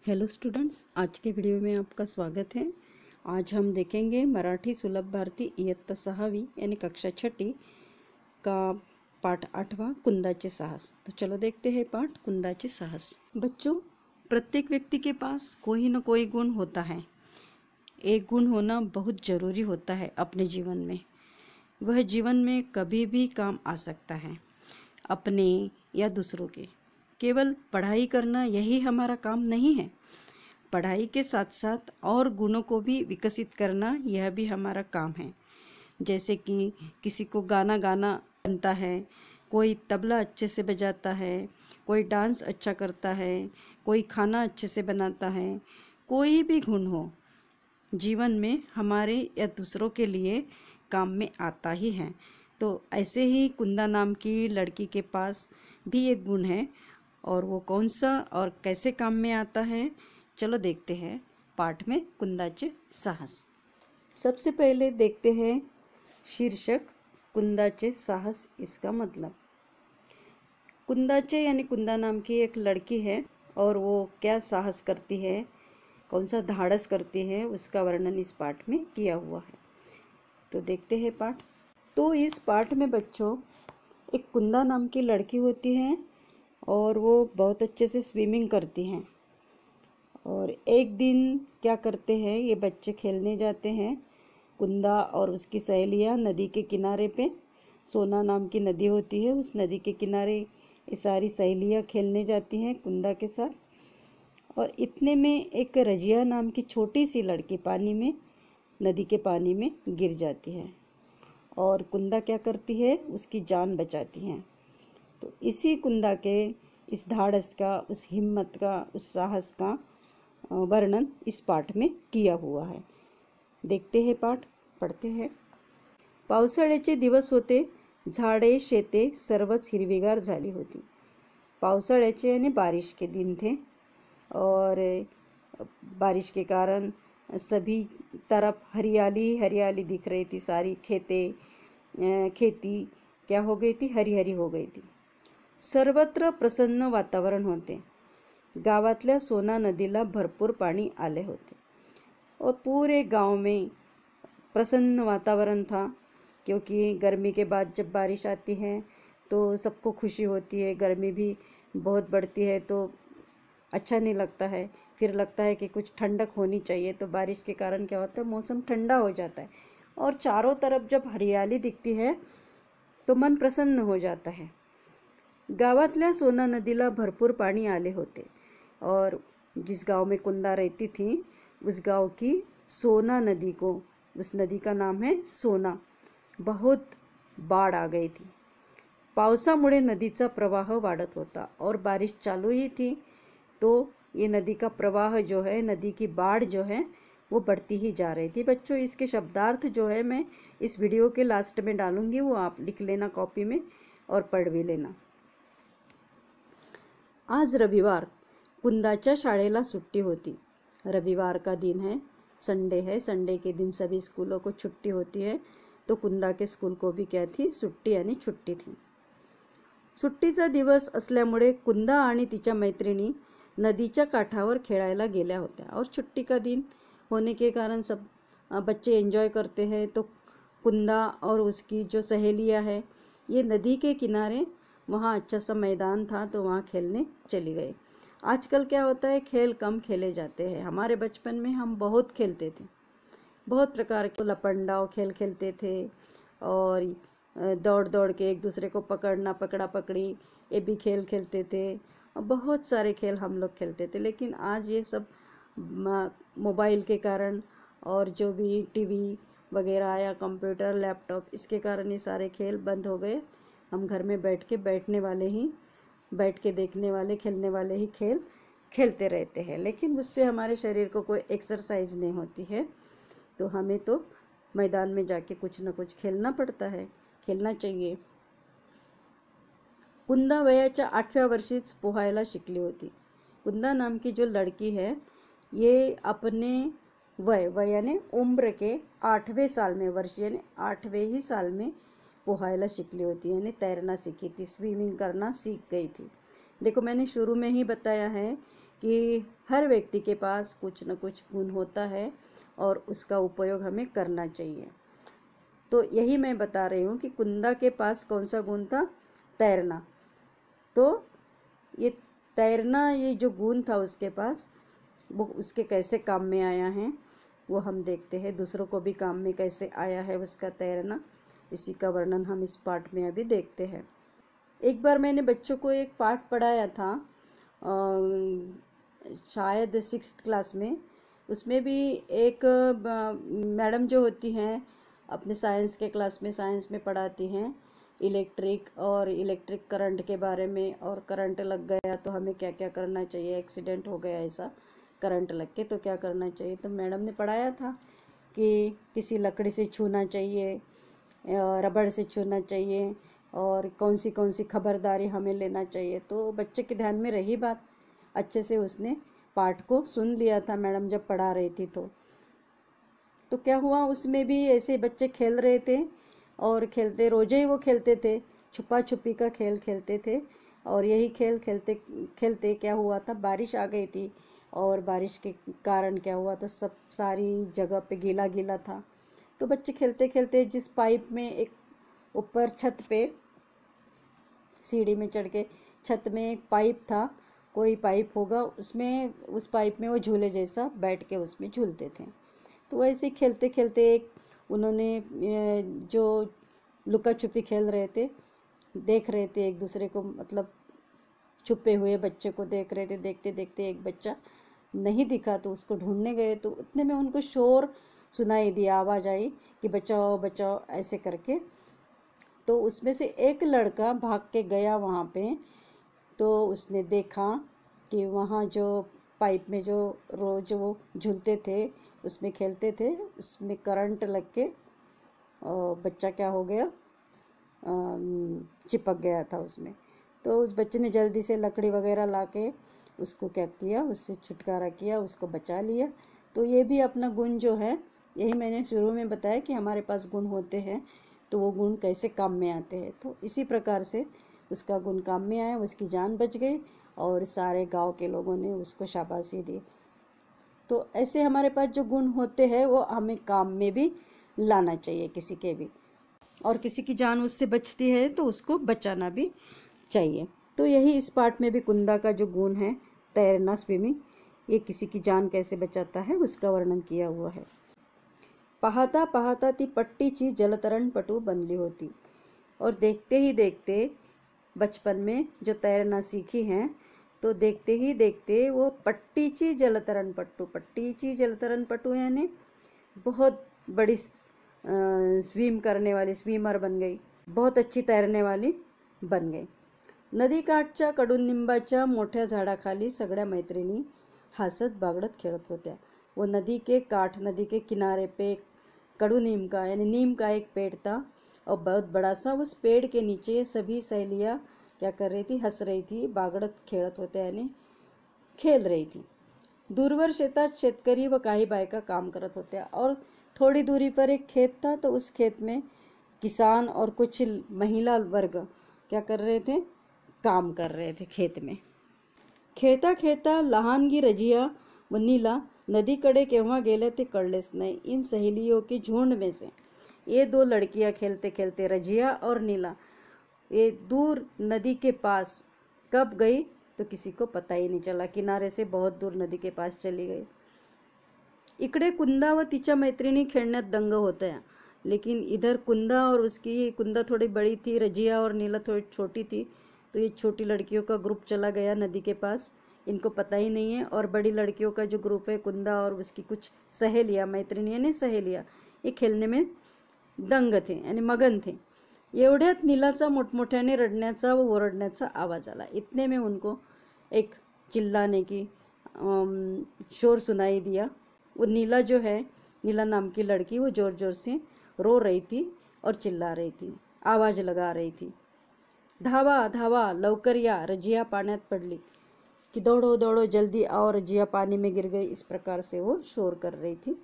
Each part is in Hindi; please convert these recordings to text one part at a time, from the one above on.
हेलो स्टूडेंट्स, आज के वीडियो में आपका स्वागत है। आज हम देखेंगे मराठी सुलभ भारती इयत्ता 6वी यानी कक्षा 6ठी का पाठ 8वां कुंदाचे साहस। तो चलो देखते हैं पाठ कुंदाचे साहस। बच्चों, प्रत्येक व्यक्ति के पास कोई न कोई गुण होता है। एक गुण होना बहुत ज़रूरी होता है अपने जीवन में। वह जीवन में कभी भी काम आ सकता है, अपने या दूसरों के। केवल पढ़ाई करना यही हमारा काम नहीं है। पढ़ाई के साथ साथ और गुणों को भी विकसित करना यह भी हमारा काम है। जैसे कि किसी को गाना गाना बनता है, कोई तबला अच्छे से बजाता है, कोई डांस अच्छा करता है, कोई खाना अच्छे से बनाता है। कोई भी गुण हो जीवन में हमारे या दूसरों के लिए काम में आता ही है। तो ऐसे ही कुंदा नाम की लड़की के पास भी एक गुण है, और वो कौन सा और कैसे काम में आता है, चलो देखते हैं पाठ में कुंदाचे साहस। सबसे पहले देखते हैं शीर्षक कुंदाचे साहस। इसका मतलब कुंदाचे यानी कुंदा नाम की एक लड़की है, और वो क्या साहस करती है, कौन सा धाड़स करती है, उसका वर्णन इस पाठ में किया हुआ है। तो देखते हैं पाठ। तो इस पाठ में बच्चों एक कुंदा नाम की लड़की होती है, और वो बहुत अच्छे से स्विमिंग करती हैं। और एक दिन क्या करते हैं, ये बच्चे खेलने जाते हैं। कुंदा और उसकी सहेलियाँ नदी के किनारे पे, सोना नाम की नदी होती है, उस नदी के किनारे ये सारी सहेलियाँ खेलने जाती हैं कुंदा के साथ। और इतने में एक रजिया नाम की छोटी सी लड़की पानी में, नदी के पानी में गिर जाती है, और कुंदा क्या करती है, उसकी जान बचाती हैं। तो इसी कुंदा के इस धाड़स का, उस हिम्मत का, उस साहस का वर्णन इस पाठ में किया हुआ है। देखते हैं पाठ, पढ़ते हैं। पावसाळ्याचे दिवस होते, झाडे शेते सर्वच हिरवीगार झाली होती। पावसाळ्याचे यानी बारिश के दिन थे, और बारिश के कारण सभी तरफ हरियाली हरियाली दिख रही थी। सारी खेती क्या हो गई थी, हरी हरी हो गई थी। सर्वत्र प्रसन्न वातावरण होते। गावातल्या सोना नदीला भरपूर पानी आले होते, और पूरे गांव में प्रसन्न वातावरण था, क्योंकि गर्मी के बाद जब बारिश आती है तो सबको खुशी होती है। गर्मी भी बहुत बढ़ती है तो अच्छा नहीं लगता है, फिर लगता है कि कुछ ठंडक होनी चाहिए। तो बारिश के कारण क्या होता है, मौसम ठंडा हो जाता है, और चारों तरफ जब हरियाली दिखती है तो मन प्रसन्न हो जाता है। गावातल्या सोना नदीला भरपूर पानी आले होते, और जिस गांव में कुंदा रहती थी उस गांव की सोना नदी को, उस नदी का नाम है सोना, बहुत बाढ़ आ गई थी। पावसामुळे नदीचा प्रवाह वाढत होता, और बारिश चालू ही थी, तो ये नदी का प्रवाह जो है, नदी की बाढ़ जो है वो बढ़ती ही जा रही थी। बच्चों, इसके शब्दार्थ जो है मैं इस वीडियो के लास्ट में डालूंगी, वो आप लिख लेना कॉपी में और पढ़ भी लेना। आज रविवार, कुंदाच्या शाळेला छुट्टी होती। रविवार का दिन है, संडे है। संडे के दिन सभी स्कूलों को छुट्टी होती है, तो कुंदा के स्कूल को भी क्या थी, सुट्टी यानी छुट्टी थी। सुट्टीचा दिवस असल्यामुळे कुंदा आणि तिच्या मैत्रिणी नदीच्या काठावर खेळायला गेल्या होत्या। और छुट्टी का दिन होने के कारण सब बच्चे एंजॉय करते हैं, तो कुंदा और उसकी जो सहेलियां हैं ये नदी के किनारे, वहाँ अच्छा सा मैदान था तो वहाँ खेलने चली गई। आजकल क्या होता है, खेल कम खेले जाते हैं। हमारे बचपन में हम बहुत खेलते थे, बहुत प्रकार के लपंडाव खेल खेलते थे, और दौड़ दौड़ के एक दूसरे को पकड़ना, पकड़ा पकड़ी, ये भी खेल खेलते थे। और बहुत सारे खेल हम लोग खेलते थे। लेकिन आज ये सब मोबाइल के कारण, और जो भी टीवी वगैरह आया, कंप्यूटर, लैपटॉप, इसके कारण ये सारे खेल बंद हो गए। हम घर में बैठ के देखने वाले, खेलने वाले ही खेल खेलते रहते हैं, लेकिन उससे हमारे शरीर को कोई एक्सरसाइज नहीं होती है। तो हमें तो मैदान में जाके कुछ ना कुछ खेलना पड़ता है, खेलना चाहिए। कुंदा वयाच्या 8व्या वर्षीच पोहायला शिकली होती। कुंदा नाम की जो लड़की है, ये अपने वय यानी उम्र के 8वें साल में, वर्ष यानी 8वें ही साल में पोहायला शिकली होती, यानी तैरना सीखी थी, स्विमिंग करना सीख गई थी। देखो, मैंने शुरू में ही बताया है कि हर व्यक्ति के पास कुछ न कुछ गुण होता है और उसका उपयोग हमें करना चाहिए। तो यही मैं बता रही हूँ कि कुंदा के पास कौन सा गुण था, तैरना। तो ये तैरना, ये जो गुण था उसके पास, वो उसके कैसे काम में आया है वो हम देखते हैं। दूसरों को भी काम में कैसे आया है उसका तैरना, इसी का वर्णन हम इस पाठ में अभी देखते हैं। एक बार मैंने बच्चों को एक पाठ पढ़ाया था, शायद 6th क्लास में। उसमें भी एक मैडम जो होती हैं अपने साइंस के क्लास में, साइंस में पढ़ाती हैं इलेक्ट्रिक और इलेक्ट्रिक करंट के बारे में। और करंट लग गया तो हमें क्या क्या करना चाहिए, एक्सीडेंट हो गया ऐसा करंट लग के तो क्या करना चाहिए। तो मैडम ने पढ़ाया था कि किसी लकड़ी से छूना चाहिए, रबड़ से छूना चाहिए, और कौन सी खबरदारी हमें लेना चाहिए। तो बच्चे के ध्यान में रही बात, अच्छे से उसने पाठ को सुन लिया था मैडम जब पढ़ा रही थी। तो क्या हुआ, उसमें भी ऐसे बच्चे खेल रहे थे और खेलते, रोजे ही वो खेलते थे, छुपा छुपी का खेल खेलते थे। और यही खेल खेलते खेलते क्या हुआ था, बारिश आ गई थी। और बारिश के कारण क्या हुआ था, सब सारी जगह पे गीला गीला था। तो बच्चे खेलते खेलते जिस पाइप में, एक ऊपर छत पे सीढ़ी में चढ़ के छत में एक पाइप था, कोई पाइप होगा उसमें, उस पाइप में वो झूले जैसा बैठ के उसमें झूलते थे। तो वैसे खेलते खेलते एक उन्होंने जो लुका छुपी खेल रहे थे, देख रहे थे एक दूसरे को, मतलब छुपे हुए बच्चे को देख रहे थे। देखते देखते एक बच्चा नहीं दिखा तो उसको ढूंढने गए। तो उतने में उनको शोर सुनाई दिया, आवाज़ आई कि बचाओ बचाओ ऐसे करके। तो उसमें से एक लड़का भाग के गया वहाँ पे। तो उसने देखा कि वहाँ जो पाइप में जो रोज वो झूलते थे, उसमें खेलते थे, उसमें करंट लग के बच्चा क्या हो गया, चिपक गया था उसमें। तो उस बच्चे ने जल्दी से लकड़ी वगैरह ला के उसको क्या किया, उससे छुटकारा किया, उसको बचा लिया। तो ये भी अपना गुण जो है, यही मैंने शुरू में बताया कि हमारे पास गुण होते हैं तो वो गुण कैसे काम में आते हैं। तो इसी प्रकार से उसका गुण काम में आया, उसकी जान बच गई और सारे गांव के लोगों ने उसको शाबाशी दी। तो ऐसे हमारे पास जो गुण होते हैं वो हमें काम में भी लाना चाहिए किसी के भी, और किसी की जान उससे बचती है तो उसको बचाना भी चाहिए। तो यही इस पाठ में भी कुंदा का जो गुण है, तैरना, स्विमिंग, ये किसी की जान कैसे बचाता है उसका वर्णन किया हुआ है। पाहता पाहता ती पट्टीची जलतरणपटू बनली होती। और देखते ही देखते बचपन में जो तैरना सीखी हैं, तो देखते ही देखते वो पट्टीची जलतरणपटू यानी बहुत बड़ी स्विम करने वाली स्विमर बन गई, बहुत अच्छी तैरने वाली बन गई। नदीकाठच्या कडुनिंबाच्या मोठ्या झाडाखाली सगळ्या मैत्रिणी हसत बागडत खेळत होत्या। वो नदी के काठ, नदी के किनारे पे कडुनीम का यानी नीम का एक पेड़ था और बहुत बड़ा सा। उस पेड़ के नीचे सभी सहेलियाँ क्या कर रही थी, हंस रही थी, बागडत खेळत होत्या यानी खेल रही थी। दूरवर शेतात शेतकरी व काही बायका काम करत होत्या। और थोड़ी दूरी पर एक खेत था, तो उस खेत में किसान और कुछ महिला वर्ग क्या कर रहे थे, काम कर रहे थे खेत में। खेळता खेळता लहानगी रजिया व नीला नदीकडे केव्हा गेले ते कळलेच नाही। इन सहेलियों के झुंड में से ये दो लड़कियां खेलते खेलते, रजिया और नीला, ये दूर नदी के पास कब गई तो किसी को पता ही नहीं चला। किनारे से बहुत दूर नदी के पास चली गई। इकडे कुंदा व तिच्या मैत्रिणी खेळण्यात दंग होत्या, लेकिन इधर कुंदा और उसकी, कुंदा थोड़ी बड़ी थी, रजिया और नीला थोड़ी छोटी थी। तो ये छोटी लड़कियों का ग्रुप चला गया नदी के पास, इनको पता ही नहीं है। और बड़ी लड़कियों का जो ग्रुप है, कुंदा और उसकी कुछ सहेलियाँ, मैत्रिणी यानी सहेलियाँ, ये खेलने में दंग थे यानी मगन थे। एवढ्यात नीलाचा मोठमोठ्याने रडण्याचा व ओरडण्याचा आवाज आला। इतने में उनको एक चिल्लाने की शोर सुनाई दिया। वो नीला जो है, नीला नाम की लड़की, वो ज़ोर ज़ोर से रो रही थी और चिल्ला रही थी, आवाज़ लगा रही थी, धावा धावा लवकर या, रजिया पाण्यात पडली, कि दौड़ो दौड़ो जल्दी आओ, रजिया पानी में गिर गई। इस प्रकार से वो शोर कर रही थी।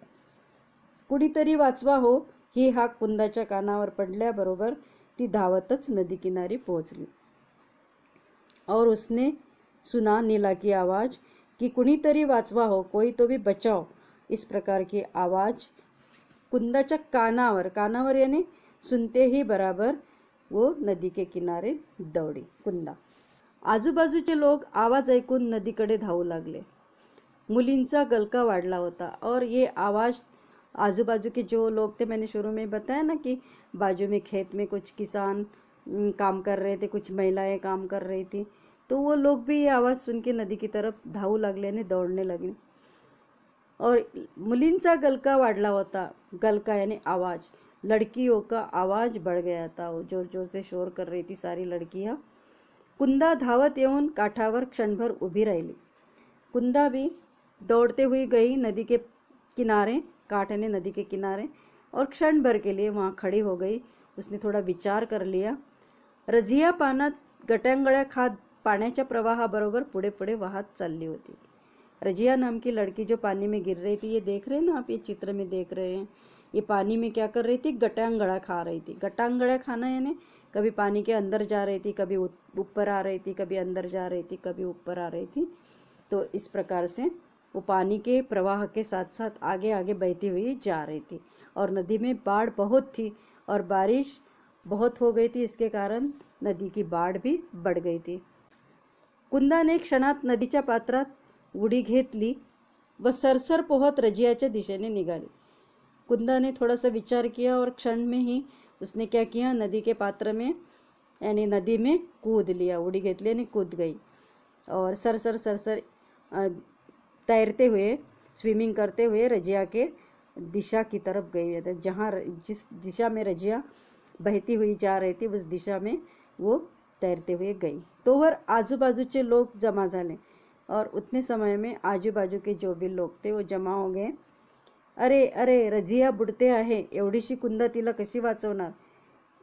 कुणीतरी वाचवा हो ही हाक कुंदाच्या कानावर पडल्याबरोबर ती धावतच नदी किनारी पोहोचली और उसने सुना नीला की आवाज़ की कुणीतरी वाचवा हो, कोई तो भी बचाओ, इस प्रकार की आवाज़ कुंदाच्या कानावर यानी सुनते ही बराबर वो नदी के किनारे दौड़ी कुंदा। आजूबाजूचे लोग आवाज ऐकून नदीकडे धावू लागले। मुलींचा गलका वाढला होता और ये आवाज़ आजू बाजू के जो लोग थे, मैंने शुरू में बताया ना कि बाजू में खेत में कुछ किसान काम कर रहे थे, कुछ महिलाएं काम कर रही थी, तो वो लोग भी ये आवाज़ सुन के नदी की तरफ धावू लागले आणि दौड़ने लगे। और मुलींचा गलका वाढला होता, गलका यानी आवाज़, लड़कियों का आवाज़ बढ़ गया था, वो जोर जोर से शोर कर रही थी सारी लड़कियां। कुंदा धावत येऊन काठावर क्षणभर उभी राहिली। कुंदा भी दौड़ते हुई गई नदी के किनारे, काठ यानी नदी के किनारे, और क्षण भर के लिए वहाँ खड़ी हो गई। उसने थोड़ा विचार कर लिया। रजिया पानात गटांगळ्या खात पाण्याच्या प्रवाहाबरोबर पुढे पुढे वाहत चालली होती। रजिया नाम की लड़की जो पानी में गिर रही थी, ये देख रहे हैं ना आप, ये चित्र में देख रहे हैं, ये पानी में क्या कर रही थी, गटांगड़ा खा रही थी। गटांगड़ा खाना यानी कभी पानी के अंदर जा रही थी, कभी ऊपर आ रही थी, कभी अंदर जा रही थी, कभी ऊपर आ रही थी। तो इस प्रकार से वो पानी के प्रवाह के साथ साथ आगे आगे बहती हुई जा रही थी। और नदी में बाढ़ बहुत थी और बारिश बहुत हो गई थी, इसके कारण नदी की बाढ़ भी बढ़ गई थी। कुंदाने क्षणात नदीच्या पात्रात उडी घेतली व सरसर पोहत रजियाच्या दिशेने निघाली। कुंदा ने थोड़ा सा विचार किया और क्षण में ही उसने क्या किया, नदी के पात्र में यानी नदी में कूद लिया, उड़ी घेतली यानी कूद गई और सरसर सरसर तैरते हुए, स्विमिंग करते हुए रजिया के दिशा की तरफ गई। जहाँ जिस दिशा में रजिया बहती हुई जा रही थी उस दिशा में वो तैरते हुए गई। तो वह आजू बाजूचे लोग जमा झाले और उतने समय में आजू बाजू के जो भी लोग थे वो जमा हो गए। अरे अरे रजिया बुडते आहे, एवढीशी कुंदा तिला कशी वाचवणार,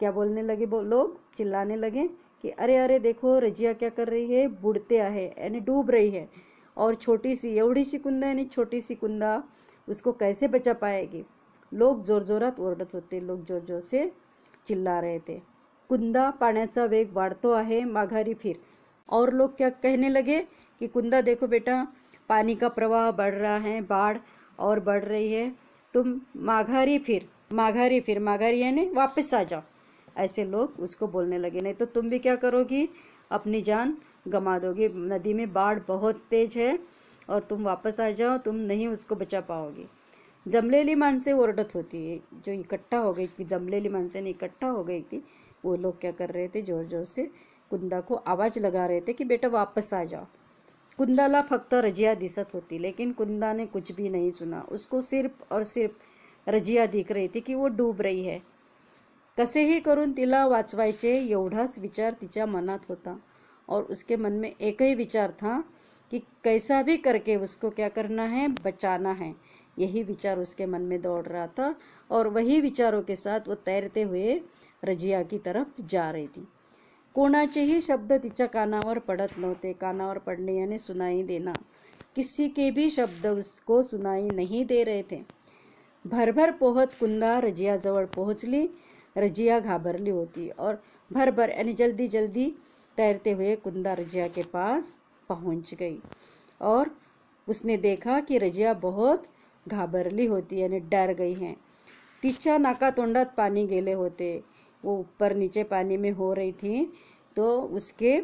क्या बोलने लगे, लोग चिल्लाने लगे कि अरे अरे देखो रजिया क्या कर रही है, बुडते आहे यानी डूब रही है, और छोटी सी एवढी सी कुंदा यानी छोटी सी कुंदा, उसको कैसे बचा पाएगी। लोग जोर जोरात ओरडत होते, लोग जोर जोर से चिल्ला रहे थे। कुंदा पाण्याचा वेग वाढतो आहे, माघारी फिर। और लोग क्या कहने लगे कि कुंदा देखो बेटा, पानी का प्रवाह बढ़ रहा है, बाढ़ और बढ़ रही है, तुम माघारी फिर, माघारी फिर, माघारी यानी वापस आ जाओ, ऐसे लोग उसको बोलने लगे, नहीं तो तुम भी क्या करोगी, अपनी जान गंवा दोगी, नदी में बाढ़ बहुत तेज है और तुम वापस आ जाओ, तुम नहीं उसको बचा पाओगी। जमलेली माणसे ओरडत होती, जो इकट्ठा हो गई थी, जमलेली माणसे ने इकट्ठा हो गई थी, वो लोग क्या कर रहे थे, जोर जोर से कुंदा को आवाज़ लगा रहे थे कि बेटा वापस आ जाओ। कुंदाला फक्त रजिया दिसत होती, लेकिन कुंदा ने कुछ भी नहीं सुना। उसको सिर्फ और सिर्फ रजिया दिख रही थी कि वो डूब रही है। कसेही करून तिला वाचवायचे एवढाच विचार तिच्या मनात होता और उसके मन में एक ही विचार था कि कैसा भी करके उसको क्या करना है, बचाना है। यही विचार उसके मन में दौड़ रहा था और वही विचारों के साथ वो तैरते हुए रजिया की तरफ जा रही थी। कोणाचेही शब्द तिच्या कानावर पड़त नव्हते, कानावर पड़ने यानी सुनाई देना, किसी के भी शब्द उसको सुनाई नहीं दे रहे थे। भरभर पोहत कुंदा रजियाजवळ पोहोचली। रजिया घाबरली होती और भरभर यानी जल्दी जल्दी तैरते हुए कुंदा रजिया के पास पहुंच गई और उसने देखा कि रजिया बहुत घाबरली होती यानी डर गई हैं। तिच्या नाकातोंडात पानी गेले होते, वो ऊपर नीचे पानी में हो रही थी, तो उसके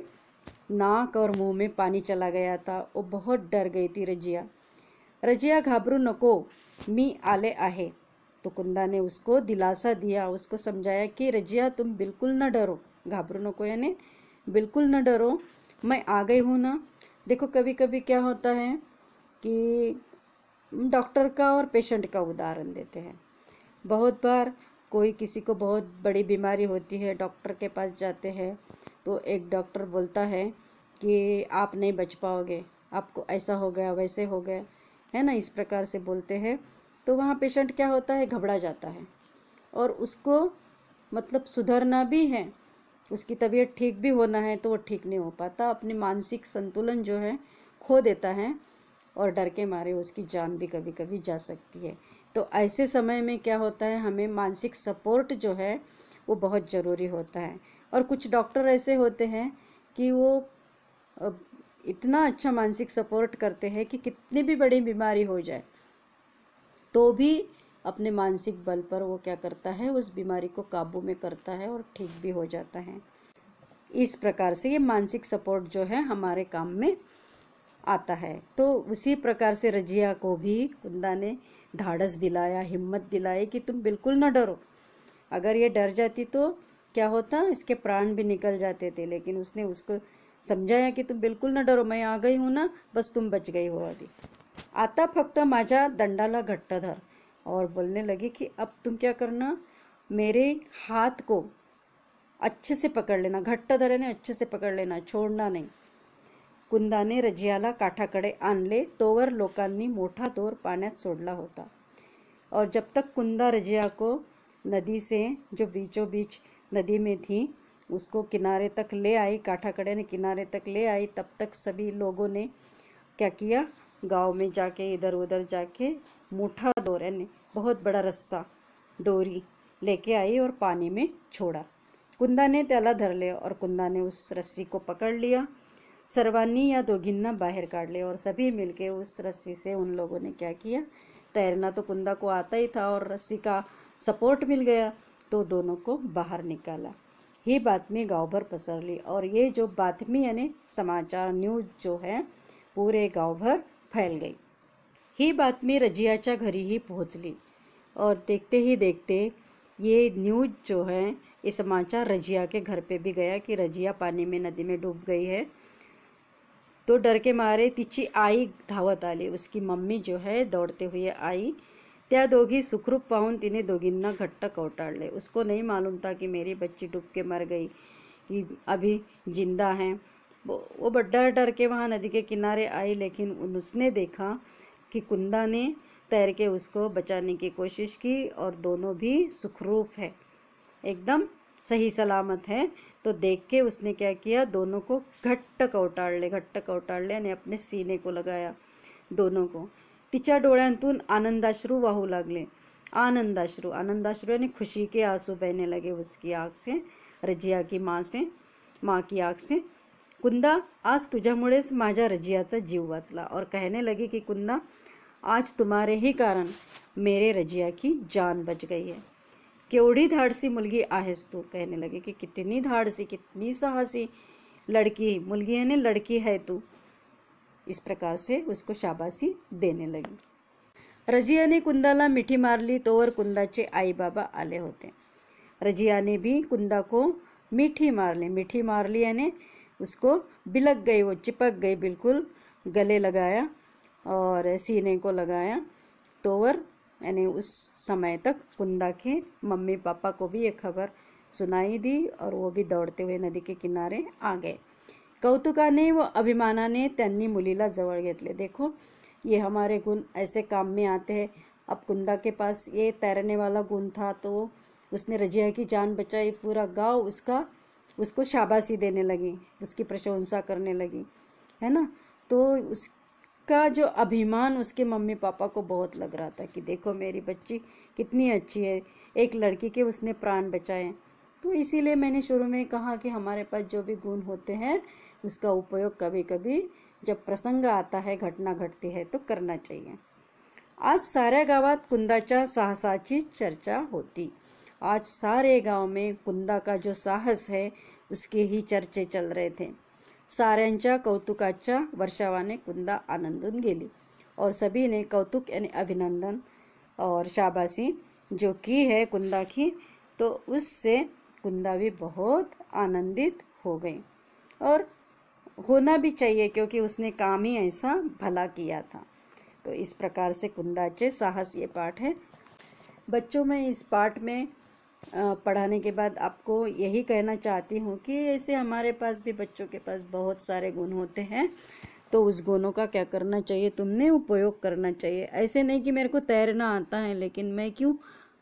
नाक और मुंह में पानी चला गया था। वो बहुत डर गई थी रजिया। रजिया घाबरू नको, मी आले आहे। तो कुंदा ने उसको दिलासा दिया, उसको समझाया कि रजिया तुम बिल्कुल न डरो, घाबरू नको यानी बिल्कुल न डरो, मैं आ गई हूँ ना। देखो कभी कभी क्या होता है कि डॉक्टर का और पेशेंट का उदाहरण देते हैं। बहुत बार कोई किसी को बहुत बड़ी बीमारी होती है, डॉक्टर के पास जाते हैं तो एक डॉक्टर बोलता है कि आप नहीं बच पाओगे, आपको ऐसा हो गया वैसे हो गया, है ना, इस प्रकार से बोलते हैं। तो वहाँ पेशेंट क्या होता है, घबरा जाता है और उसको मतलब सुधरना भी है, उसकी तबीयत ठीक भी होना है, तो वो ठीक नहीं हो पाता, अपनी मानसिक संतुलन जो है खो देता है और डर के मारे उसकी जान भी कभी कभी जा सकती है। तो ऐसे समय में क्या होता है, हमें मानसिक सपोर्ट जो है वो बहुत ज़रूरी होता है। और कुछ डॉक्टर ऐसे होते हैं कि वो इतना अच्छा मानसिक सपोर्ट करते हैं कि कितनी भी बड़ी बीमारी हो जाए तो भी अपने मानसिक बल पर वो क्या करता है, उस बीमारी को काबू में करता है और ठीक भी हो जाता है। इस प्रकार से ये मानसिक सपोर्ट जो है हमारे काम में आता है। तो उसी प्रकार से रजिया को भी कुंदा ने धाड़स दिलाया, हिम्मत दिलाई कि तुम बिल्कुल न डरो। अगर ये डर जाती तो क्या होता, इसके प्राण भी निकल जाते थे। लेकिन उसने उसको समझाया कि तुम बिल्कुल न डरो, मैं आ गई हूँ ना, बस तुम बच गई हो अभी। आता फक्त माझ्या दंडाला घट्ट धर। और बोलने लगी कि अब तुम क्या करना, मेरे हाथ को अच्छे से पकड़ लेना, घट्ट धरेने अच्छे से पकड़ लेना, छोड़ना नहीं। कुंदाने रजियाला काठाकडे आणले तोवर लोकांनी मोठा दोर पाण्यात सोडला होता। और जब तक कुंदा रजिया को नदी से, जो बीचों बीच नदी में थी, उसको किनारे तक ले आई, काठाकडे ने किनारे तक ले आई, तब तक सभी लोगों ने क्या किया, गांव में जाके इधर उधर जाके मोठा दोर यानी बहुत बड़ा रस्सा, डोरी लेके आई और पानी में छोड़ा। कुंदा ने त्याला धरले और कुंदा ने उस रस्सी को पकड़ लिया। सर्वांनी या दोघींना बाहर काढले और सभी मिलके उस रस्सी से उन लोगों ने क्या किया, तैरना तो कुंदा को आता ही था और रस्सी का सपोर्ट मिल गया तो दोनों को बाहर निकाला। ही बातमी गांवभर पसरली और ये जो बातमी यानी समाचार, न्यूज जो है पूरे गांवभर फैल गई। ही बातमी रजियाच्या घरीही पोहोचली और देखते ही देखते ये न्यूज जो है, ये समाचार रजिया के घर पे भी गया कि रजिया पानी में, नदी में डूब गई है। तो डर के मारे तिची आई धावत आली, उसकी मम्मी जो है दौड़ते हुए आई। त्या दोघी सुखरूप पाहून तिने दोघींना घट्ट कवटाळले। उसको नहीं मालूम था कि मेरी बच्ची डूब के मर गई, कि अभी जिंदा हैं। वो बड़ा डर के वहाँ नदी के किनारे आई, लेकिन उसने देखा कि कुंदा ने तैर के उसको बचाने की कोशिश की और दोनों भी सुखरूप है, एकदम सही सलामत है। तो देख के उसने क्या किया, दोनों को घट्ट कवटाळले आणि अपने सीने को लगाया दोनों को। तिच्या डोळ्यांतून आनंदाश्रू वाहू लागले, आनंदाश्रू यानी खुशी के आंसू बहने लगे उसकी आँख से, रजिया की माँ की आँख से। कुंदा, आज तुझ्यामुळेच माझ्या रजियाचा जीव वाचला। और कहने लगी कि कुंदा, आज तुम्हारे ही कारण मेरे रजिया की जान बच गई है। केवढी धाडसी मुलगी आहेस तू, कहने लगी कि कितनी धाडसी, कितनी साहसी लड़की, मुलगी है ने लड़की है तू। इस प्रकार से उसको शाबाशी देने लगी। रजिया ने कुंदाला मिठी मारली तोवर कुंदाचे आई बाबा आले होते। रजिया ने भी कुंदा को मिठी मारली यानी उसको बिलक गई, वो चिपक गई, बिल्कुल गले लगाया और सीने को लगाया। तोवर यानी उस समय तक कुंदा के मम्मी पापा को भी ये खबर सुनाई दी और वो भी दौड़ते हुए नदी के किनारे आ गए। कौतुकाने व अभिमानाने त्यांनी मुलीला जवळ घेतले। देखो ये हमारे गुण ऐसे काम में आते हैं। अब कुंदा के पास ये तैरने वाला गुण था तो उसने रजिया की जान बचाई। पूरा गांव उसको शाबाशी देने लगी, उसकी प्रशंसा करने लगी, है ना। तो उसका जो अभिमान उसके मम्मी पापा को बहुत लग रहा था कि देखो मेरी बच्ची कितनी अच्छी है, एक लड़की के उसने प्राण बचाए। तो इसीलिए मैंने शुरू में कहा कि हमारे पास जो भी गुण होते हैं उसका उपयोग कभी कभी जब प्रसंग आता है, घटना घटती है तो करना चाहिए। आज साऱ्या गावात कुंदाच्या साहसाची चर्चा होती। आज सारे गांव में कुंदा का जो साहस है उसके ही चर्चे चल रहे थे। साऱ्यांच्या कौतुकाच्या वर्षावाने कुंदा आनंदून गेली और सभी ने कौतुक यानी अभिनंदन और शाबाशी जो की है कुंदा की, तो उससे कुंदा भी बहुत आनंदित हो गई और होना भी चाहिए क्योंकि उसने काम ही ऐसा भला किया था। तो इस प्रकार से कुंदाचे साहस ये पाठ है। बच्चों में इस पाठ में पढ़ाने के बाद आपको यही कहना चाहती हूँ कि ऐसे हमारे पास भी बच्चों के पास बहुत सारे गुण होते हैं, तो उस गुणों का क्या करना चाहिए, तुमने उपयोग करना चाहिए। ऐसे नहीं कि मेरे को तैरना आता है लेकिन मैं क्यों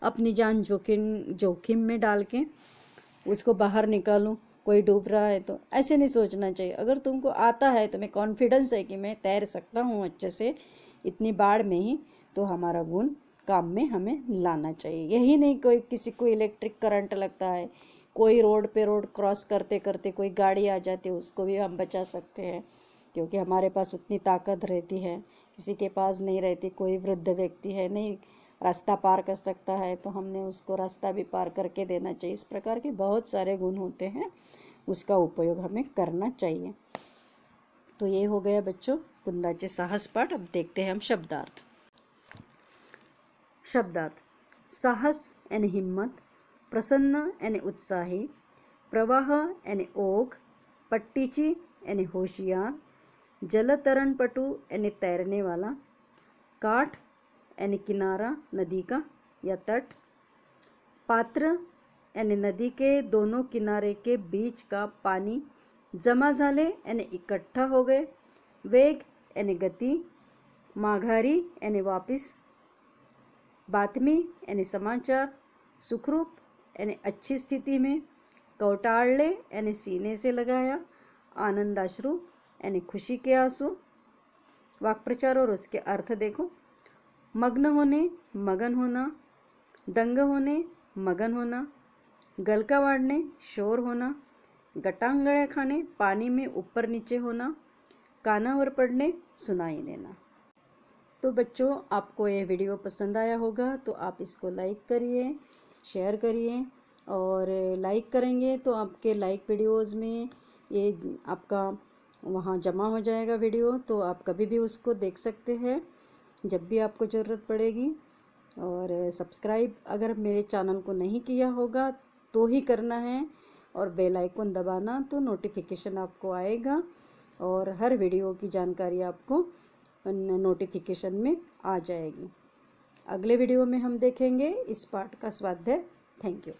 अपनी जान जोखिम में डाल के उसको बाहर निकालूं, कोई डूब रहा है तो ऐसे नहीं सोचना चाहिए। अगर तुमको आता है, तुम्हें कॉन्फिडेंस है कि मैं तैर सकता हूँ अच्छे से इतनी बाढ़ में ही, तो हमारा गुण काम में हमें लाना चाहिए। यही नहीं कोई किसी को इलेक्ट्रिक करंट लगता है, कोई रोड क्रॉस करते करते कोई गाड़ी आ जाती है, उसको भी हम बचा सकते हैं। क्योंकि हमारे पास उतनी ताकत रहती है, किसी के पास नहीं रहती। कोई वृद्ध व्यक्ति है, नहीं रास्ता पार कर सकता है, तो हमने उसको रास्ता भी पार करके देना चाहिए। इस प्रकार के बहुत सारे गुण होते हैं, उसका उपयोग हमें करना चाहिए। तो ये हो गया बच्चों कुंदाचे साहस पाठ। अब देखते हैं हम शब्दार्थ। शब्दार्थ: साहस यानी हिम्मत, प्रसन्न यानी उत्साही, प्रवाह यानी ओघ, पट्टीची यानी होशियार, जलतरणपटू यानी तैरने वाला, काठ यानी किनारा नदी का या तट, पात्र यानी नदी के दोनों किनारे के बीच का पानी, जमा झाले यानी इकट्ठा हो गए, वेग यानी गति, माघारी यानी वापिस, बातमी यानी समाचार, सुखरूप यानी अच्छी स्थिति में, कौटाड़ले यानी सीने से लगाया, आनंदाश्रु यानी खुशी के आंसू। वाक्प्रचार और उसके अर्थ देखो। मग्न होने, मगन होना, दंग होने, मगन होना, गलका वाढ़ने, शोर होना, गटांगड़े खाने, पानी में ऊपर नीचे होना, कानावर पड़ने, सुनाई देना। तो बच्चों आपको ये वीडियो पसंद आया होगा तो आप इसको लाइक करिए, शेयर करिए, और लाइक करेंगे तो आपके लाइक वीडियोस में ये आपका वहाँ जमा हो जाएगा वीडियो, तो आप कभी भी उसको देख सकते हैं जब भी आपको ज़रूरत पड़ेगी। और सब्सक्राइब अगर मेरे चैनल को नहीं किया होगा तो ही करना है, और बेल आइकन दबाना, तो नोटिफिकेशन आपको आएगा और हर वीडियो की जानकारी आपको नोटिफिकेशन में आ जाएगी। अगले वीडियो में हम देखेंगे इस पाठ का स्वाध्याय। Thank you.